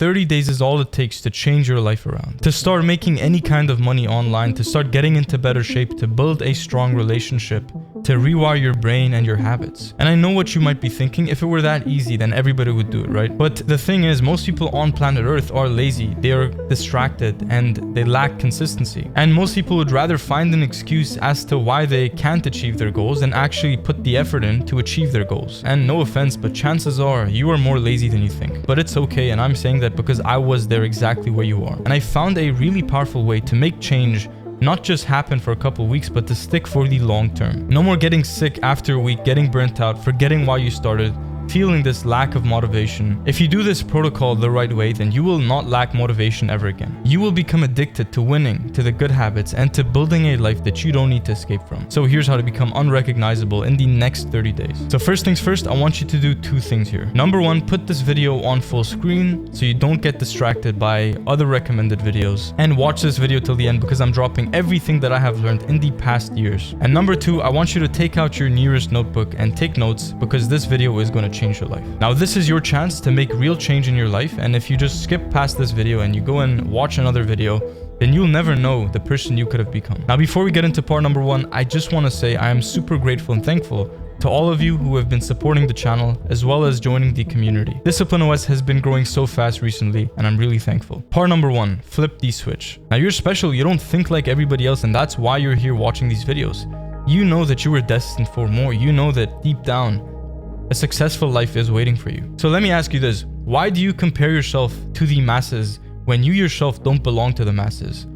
30 days is all it takes to change your life around. To start making any kind of money online, to start getting into better shape, to build a strong relationship, to rewire your brain and your habits. And I know what you might be thinking, if it were that easy, then everybody would do it, right? But the thing is, most people on planet Earth are lazy, they are distracted, and they lack consistency. And most people would rather find an excuse as to why they can't achieve their goals than actually put the effort in to achieve their goals. And no offense, but chances are you are more lazy than you think. But it's okay, and I'm saying that because I was there exactly where you are. And I found a really powerful way to make change not just happen for a couple weeks, but to stick for the long term. No more getting sick after a week, getting burnt out, forgetting why you started, feeling this lack of motivation. If you do this protocol the right way, then you will not lack motivation ever again. You will become addicted to winning, to the good habits, and to building a life that you don't need to escape from. So here's how to become unrecognizable in the next 30 days. So first things first, I want you to do two things here. Number one, put this video on full screen so you don't get distracted by other recommended videos, and watch this video till the end because I'm dropping everything that I have learned in the past years. And number two, I want you to take out your nearest notebook and take notes because this video is going to change your life. Now, this is your chance to make real change in your life, and if you just skip past this video and you go and watch another video, then you'll never know the person you could have become. Now, before we get into part number one, I just want to say I am super grateful and thankful to all of you who have been supporting the channel as well as joining the community. Discipline OS has been growing so fast recently, and I'm really thankful. Part number one, flip the switch. Now, you're special, you don't think like everybody else, and that's why you're here watching these videos. You know that you were destined for more. You know that deep down, a successful life is waiting for you. So let me ask you this. Why do you compare yourself to the masses when you yourself don't belong to the masses?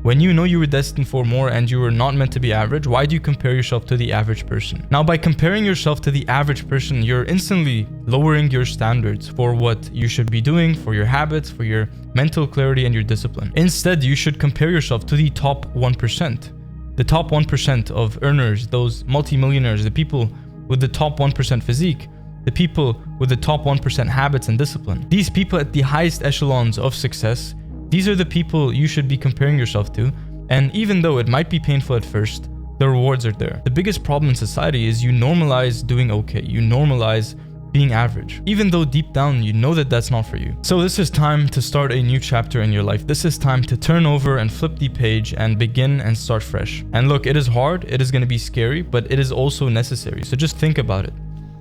When you know you were destined for more and you were not meant to be average, why do you compare yourself to the average person? Now, by comparing yourself to the average person, you're instantly lowering your standards for what you should be doing, for your habits, for your mental clarity and your discipline. Instead, you should compare yourself to the top 1%. The top 1% of earners, those multimillionaires, the people with the top 1% physique, the people with the top 1% habits and discipline. These people at the highest echelons of success, these are the people you should be comparing yourself to. And even though it might be painful at first, the rewards are there. The biggest problem in society is you normalize doing okay. You normalize being average, even though deep down you know that that's not for you. So this is time to start a new chapter in your life. This is time to turn over and flip the page and begin and start fresh. And look, it is hard, it is going to be scary, but it is also necessary. So just think about it.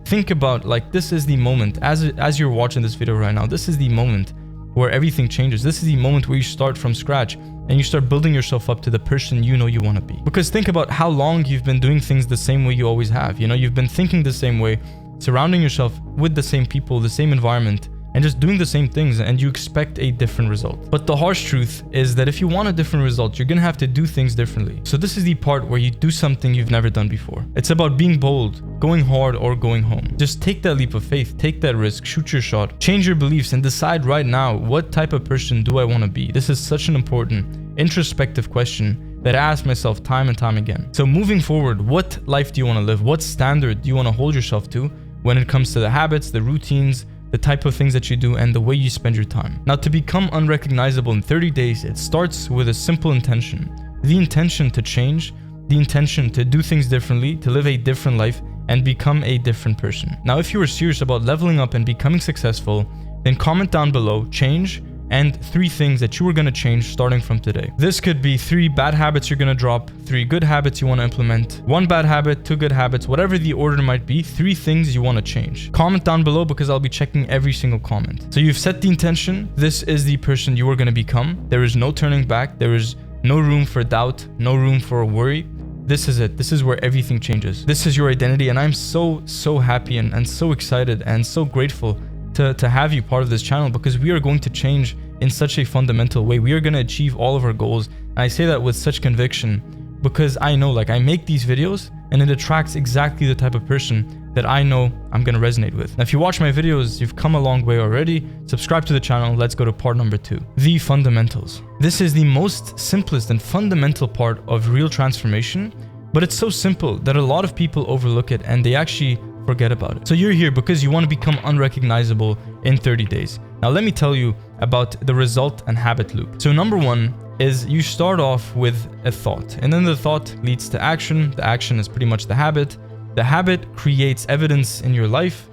Think about, like, this is the moment, as you're watching this video right now, this is the moment where everything changes. This is the moment where you start from scratch and you start building yourself up to the person you know you want to be. Because think about how long you've been doing things the same way you always have. You know, you've been thinking the same way, surrounding yourself with the same people, the same environment, and just doing the same things, and you expect a different result. But the harsh truth is that if you want a different result, you're gonna have to do things differently. So this is the part where you do something you've never done before. It's about being bold, going hard, or going home. Just take that leap of faith, take that risk, shoot your shot, change your beliefs, and decide right now, what type of person do I want to be? This is such an important, introspective question that I ask myself time and time again. So moving forward, what life do you want to live? What standard do you want to hold yourself to when it comes to the habits, the routines, the type of things that you do, and the way you spend your time? Now, to become unrecognizable in 30 days, it starts with a simple intention. The intention to change, the intention to do things differently, to live a different life, and become a different person. Now, if you are serious about leveling up and becoming successful, then comment down below, change, and 3 things that you are going to change starting from today. This could be 3 bad habits you're going to drop, 3 good habits you want to implement, 1 bad habit, 2 good habits, whatever the order might be, 3 things you want to change. Comment down below because I'll be checking every single comment. So you've set the intention. This is the person you are going to become. There is no turning back. There is no room for doubt, no room for worry. This is it. This is where everything changes. This is your identity, and I'm so happy and so excited and so grateful to have you part of this channel, because we are going to change in such a fundamental way. We are going to achieve all of our goals, and I say that with such conviction because I know, like, I make these videos and it attracts exactly the type of person that I know I'm going to resonate with. Now, if you watch my videos, you've come a long way already. Subscribe to the channel. Let's go to part number 2, the fundamentals. This is the most simplest and fundamental part of real transformation, but it's so simple that a lot of people overlook it and they actually forget about it. So you're here because you want to become unrecognizable in 30 days. Now, let me tell you about the result and habit loop. So number 1 is you start off with a thought, and then the thought leads to action. The action is pretty much the habit. The habit creates evidence in your life,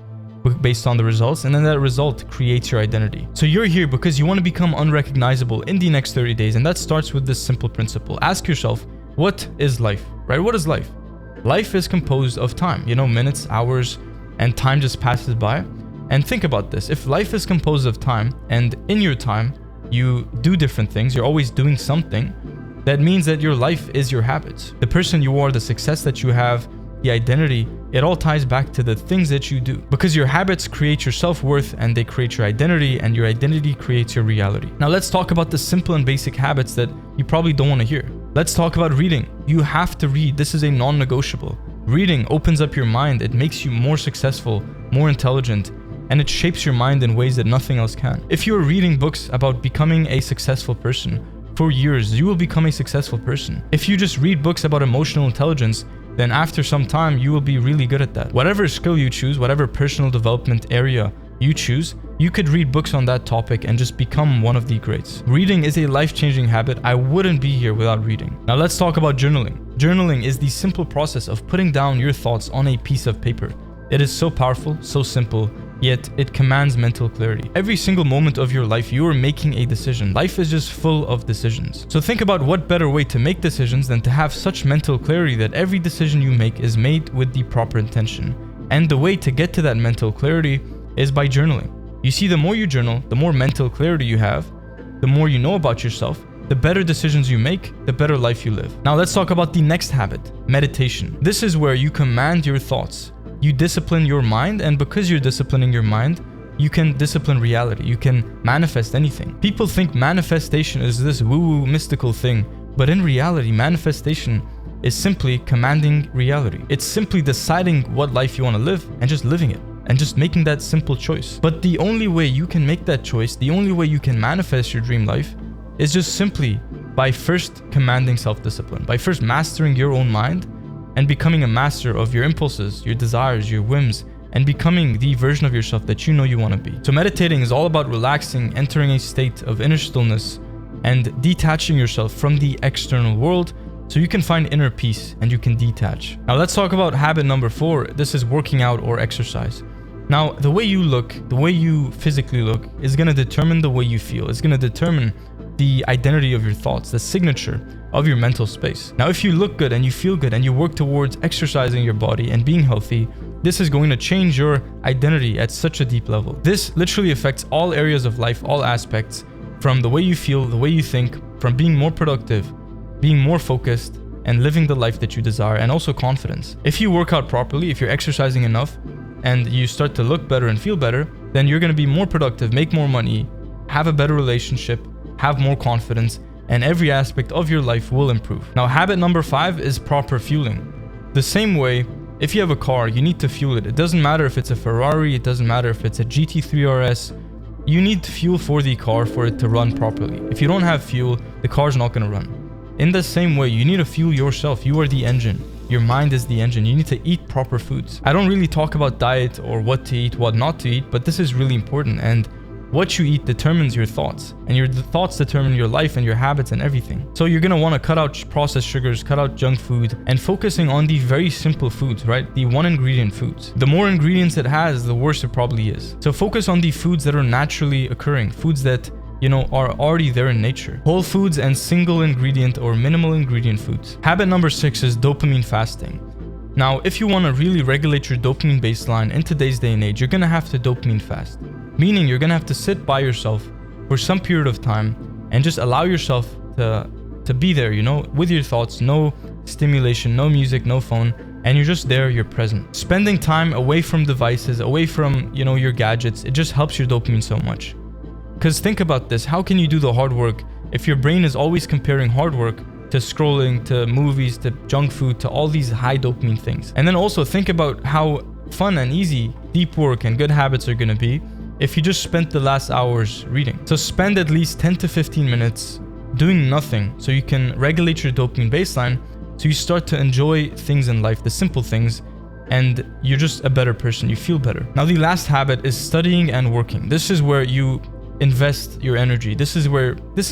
based on the results, and then that result creates your identity. So you're here because you want to become unrecognizable in the next 30 days, and that starts with this simple principle. Ask yourself, what is life, right? What is life? Life is composed of time, minutes, hours, and time just passes by. And think about this. If life is composed of time, and in your time, you do different things, you're always doing something, that means that your life is your habits. The person you are, the success that you have, the identity, it all ties back to the things that you do. Because your habits create your self-worth, and they create your identity, and your identity creates your reality. Now let's talk about the simple and basic habits that you probably don't want to hear. Let's talk about reading. You have to read. This is a non-negotiable. Reading opens up your mind. It makes you more successful, more intelligent, and it shapes your mind in ways that nothing else can. If you're reading books about becoming a successful person, for years, you will become a successful person. If you just read books about emotional intelligence, then after some time, you will be really good at that. Whatever skill you choose, whatever personal development area you choose, you could read books on that topic and just become one of the greats. Reading is a life-changing habit. I wouldn't be here without reading. Now let's talk about journaling. Journaling is the simple process of putting down your thoughts on a piece of paper. It is so powerful, so simple, yet it commands mental clarity. Every single moment of your life, you are making a decision. Life is just full of decisions. So think about what better way to make decisions than to have such mental clarity that every decision you make is made with the proper intention. And the way to get to that mental clarity is by journaling. You see, the more you journal, the more mental clarity you have, the more you know about yourself, the better decisions you make, the better life you live. Now let's talk about the next habit, meditation. This is where you command your thoughts. You discipline your mind, and because you're disciplining your mind, you can discipline reality. You can manifest anything. People think manifestation is this woo-woo mystical thing, but in reality, manifestation is simply commanding reality. It's simply deciding what life you want to live and just living it, and just making that simple choice. But the only way you can make that choice, the only way you can manifest your dream life, is just simply by first commanding self-discipline, by first mastering your own mind and becoming a master of your impulses, your desires, your whims, and becoming the version of yourself that you know you want to be. So meditating is all about relaxing, entering a state of inner stillness, and detaching yourself from the external world so you can find inner peace and you can detach. Now let's talk about habit number 4. This is working out or exercise. Now, the way you look, the way you physically look is going to determine the way you feel. It's going to determine the identity of your thoughts, the signature of your mental space. Now, if you look good and you feel good and you work towards exercising your body and being healthy, this is going to change your identity at such a deep level. This literally affects all areas of life, all aspects, from the way you feel, the way you think, from being more productive, being more focused, and living the life that you desire, and also confidence. If you work out properly, if you're exercising enough, and you start to look better and feel better, then you're going to be more productive, make more money, have a better relationship, have more confidence, and every aspect of your life will improve. Now, habit number 5 is proper fueling. The same way, if you have a car, you need to fuel it. It doesn't matter if it's a Ferrari, it doesn't matter if it's a GT3 RS. You need fuel for the car for it to run properly. If you don't have fuel, the car's not going to run. In the same way, you need to fuel yourself. You are the engine. Your mind is the engine. You need to eat proper foods. I don't really talk about diet or what to eat, what not to eat, but this is really important. And what you eat determines your thoughts, and your thoughts determine your life and your habits and everything. So you're going to want to cut out processed sugars, cut out junk food, and focusing on the very simple foods, right? The one ingredient foods. The more ingredients it has, the worse it probably is. So focus on the foods that are naturally occurring, foods that are already there in nature. Whole foods and single ingredient or minimal ingredient foods. Habit number 6 is dopamine fasting. Now, if you want to really regulate your dopamine baseline in today's day and age, you're going to have to dopamine fast. Meaning you're going to have to sit by yourself for some period of time and just allow yourself to be there, with your thoughts, no stimulation, no music, no phone, and you're just there, you're present. Spending time away from devices, away from, your gadgets, it just helps your dopamine so much. Because think about this, how can you do the hard work if your brain is always comparing hard work to scrolling, to movies, to junk food, to all these high dopamine things? And then also think about how fun and easy deep work and good habits are going to be if you just spent the last hours reading. So spend at least 10 to 15 minutes doing nothing so you can regulate your dopamine baseline, so you start to enjoy things in life, the simple things, and you're just a better person, you feel better. Now, the last habit is studying and working. This is where you invest your energy. This is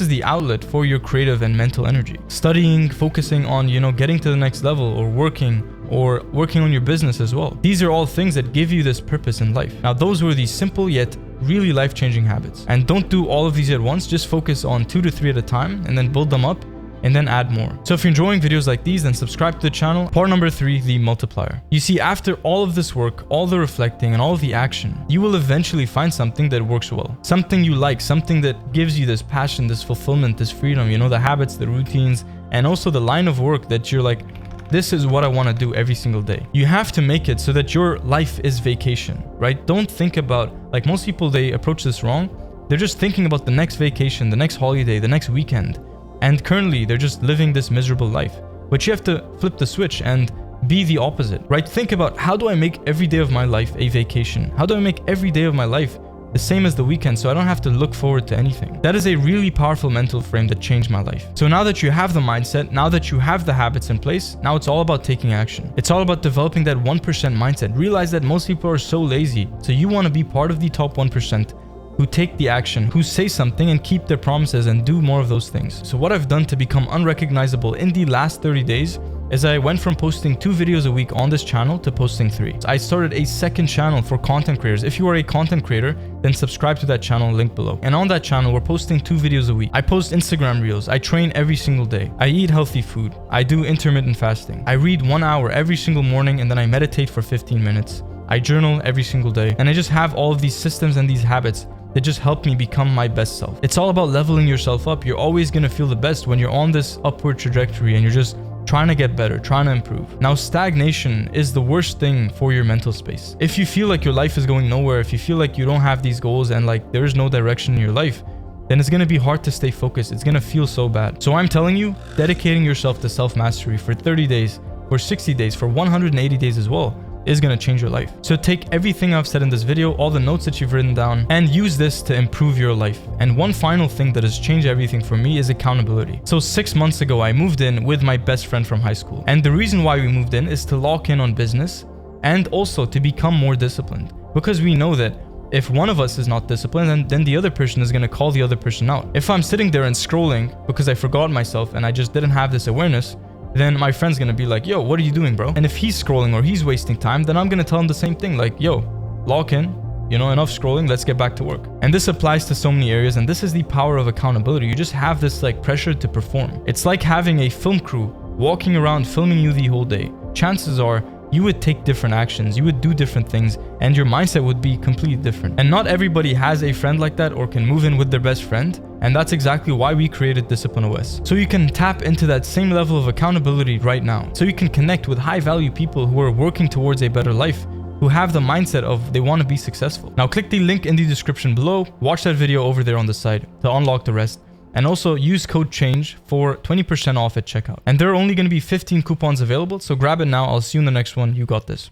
the outlet for your creative and mental energy. Studying, focusing on, getting to the next level, or working, or working on your business as well. These are all things that give you this purpose in life. Now, those were the simple yet really life-changing habits. And don't do all of these at once. Just focus on 2 to 3 at a time and then build them up and then add more. So if you're enjoying videos like these, then subscribe to the channel. Part number 3, the multiplier. You see, after all of this work, all the reflecting and all of the action, you will eventually find something that works well. Something you like, something that gives you this passion, this fulfillment, this freedom, you know, the habits, the routines, and also the line of work that you're like, this is what I want to do every single day. You have to make it so that your life is vacation, right? Don't think about, like most people, they approach this wrong. They're just thinking about the next vacation, the next holiday, the next weekend. And currently, they're just living this miserable life. But you have to flip the switch and be the opposite, right? Think about, how do I make every day of my life a vacation? How do I make every day of my life the same as the weekend so I don't have to look forward to anything? That is a really powerful mental frame that changed my life. So now that you have the mindset, now that you have the habits in place, now it's all about taking action. It's all about developing that 1% mindset. Realize that most people are so lazy. So you want to be part of the top 1%. Who take the action, who say something and keep their promises and do more of those things. So what I've done to become unrecognizable in the last 30 days is I went from posting 2 videos a week on this channel to posting 3. I started a second channel for content creators. If you are a content creator, then subscribe to that channel, link below. And on that channel, we're posting 2 videos a week. I post Instagram reels. I train every single day. I eat healthy food. I do intermittent fasting. I read 1 hour every single morning and then I meditate for 15 minutes. I journal every single day. And I just have all of these systems and these habits that just help me become my best self. It's all about leveling yourself up. You're always gonna feel the best when you're on this upward trajectory and you're just trying to get better, trying to improve. Now, stagnation is the worst thing for your mental space. If you feel like your life is going nowhere, if you feel like you don't have these goals and like there is no direction in your life, then it's gonna be hard to stay focused. It's gonna feel so bad. So I'm telling you, dedicating yourself to self-mastery for 30 days, for 60 days, for 180 days as well, is going to change your life. So take everything I've said in this video, all the notes that you've written down, and use this to improve your life. And one final thing that has changed everything for me is accountability. So 6 months ago, I moved in with my best friend from high school. And the reason why we moved in is to lock in on business and also to become more disciplined. Because we know that if one of us is not disciplined, then the other person is going to call the other person out. If I'm sitting there and scrolling because I forgot myself and I just didn't have this awareness, then my friend's gonna be like, yo, what are you doing, bro? And if he's scrolling or he's wasting time, then I'm gonna tell him the same thing, like, yo, lock in, you know, enough scrolling, let's get back to work. And this applies to so many areas, and this is the power of accountability. You just have this like pressure to perform. It's like having a film crew walking around filming you the whole day. Chances are you would take different actions, you would do different things, and your mindset would be completely different. And not everybody has a friend like that or can move in with their best friend. And that's exactly why we created Discipline OS. So you can tap into that same level of accountability right now. So you can connect with high value people who are working towards a better life, who have the mindset of they want to be successful. Now click the link in the description below, watch that video over there on the side to unlock the rest. And also use code CHANGE for 20% off at checkout. And there are only going to be 15 coupons available, so grab it now. I'll see you in the next one. You got this.